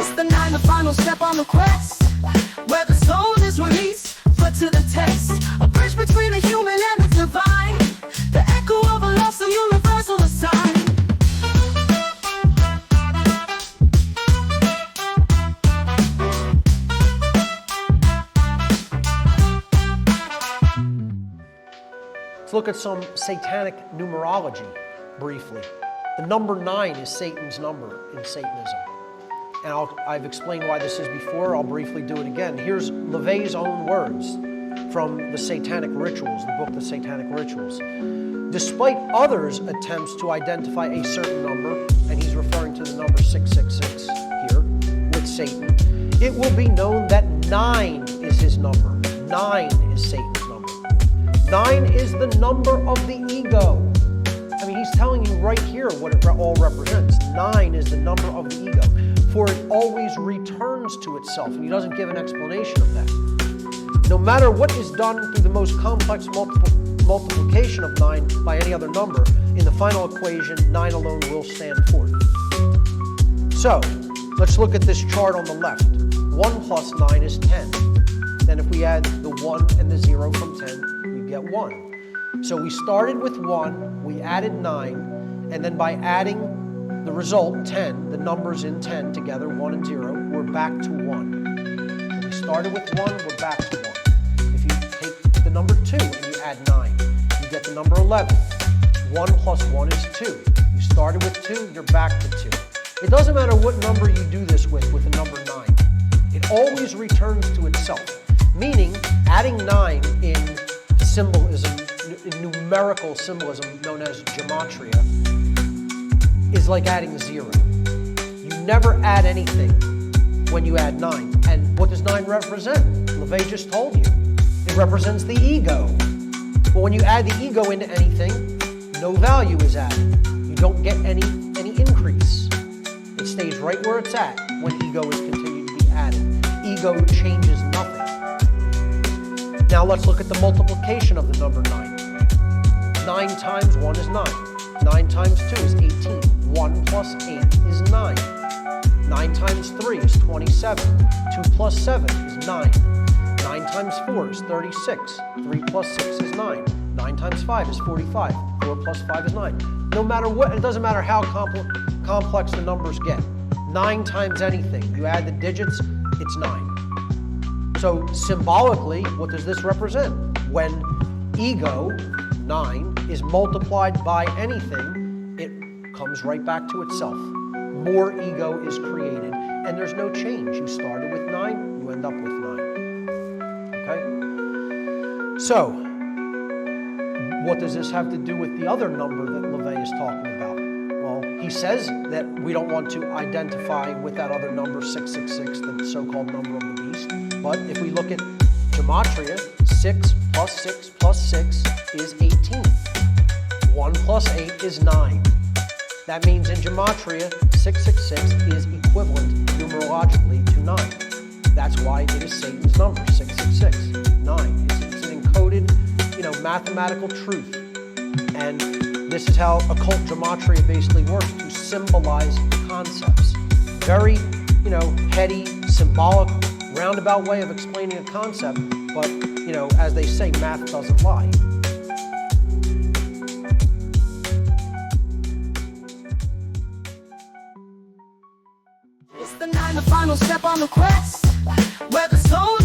It's the 9, the final step on the quest, where the soul is released, put to the test. A bridge between the human and the divine, the echo of a love so universal a sign. Let's look at some satanic numerology briefly. The number 9 is Satan's number in Satanism. And I've explained why this is before. I'll briefly do it again. Here's LaVey's own words from the Satanic Rituals, the book, The Satanic Rituals. Despite others' attempts to identify a certain number, and he's referring to the number 666 here, with Satan, it will be known that 9 is his number. 9 is Satan's number. 9 is the number of the ego. I mean, he's telling you right here what it all represents. 9 is the number of the ego. For it always returns to itself, and he doesn't give an explanation of that. No matter what is done through the most complex multiplication of 9 by any other number, in the final equation, 9 alone will stand forth. So, let's look at this chart on the left. 1 plus 9 is 10. Then if we add the 1 and the 0 from 10, we get 1. So we started with 1, we added 9, and then by adding the result, 10, the numbers in 10 together, 1 and 0, we're back to 1. So we started with 1, we're back to 1. If you take the number 2 and you add 9, you get the number 11. 1 plus 1 is 2. You started with 2, you're back to 2. It doesn't matter what number you do this with the number 9. It always returns to itself. Meaning, adding 9 in symbolism, in numerical symbolism known as gematria, is like adding 0. You never add anything when you add 9. And what does 9 represent? LaVey just told you. It represents the ego. But when you add the ego into anything, no value is added. You don't get any increase. It stays right where it's at when ego is continued to be added. Ego changes nothing. Now let's look at the multiplication of the number 9. 9 times 1 is 9. 9 times 2 is 18. 1 plus 8 is 9. 9 times 3 is 27. 2 plus 7 is 9. 9 times 4 is 36. 3 plus 6 is 9. 9 times 5 is 45. 4 plus 5 is 9. No matter what, it doesn't matter how complex the numbers get. 9 times anything, you add the digits, it's 9. So symbolically, what does this represent? When ego, 9, is multiplied by anything, it comes right back to itself. More ego is created, and there's no change. You started with 9, you end up with 9. Okay? So, what does this have to do with the other number that LaVey is talking about? Well, he says that we don't want to identify with that other number, 666, the so-called number of the beast. But if we look at gematria, 6 plus 6 plus 6 is 18. 1 plus 8 is 9. That means in gematria, 666 is equivalent numerologically to 9. That's why it is Satan's number, 666, 9. It's an encoded, mathematical truth. And this is how occult gematria basically works, to symbolize concepts. Very, heady, symbolic, roundabout way of explaining a concept, but, as they say, math doesn't lie. It's the 9, the final step on the quest, where the soul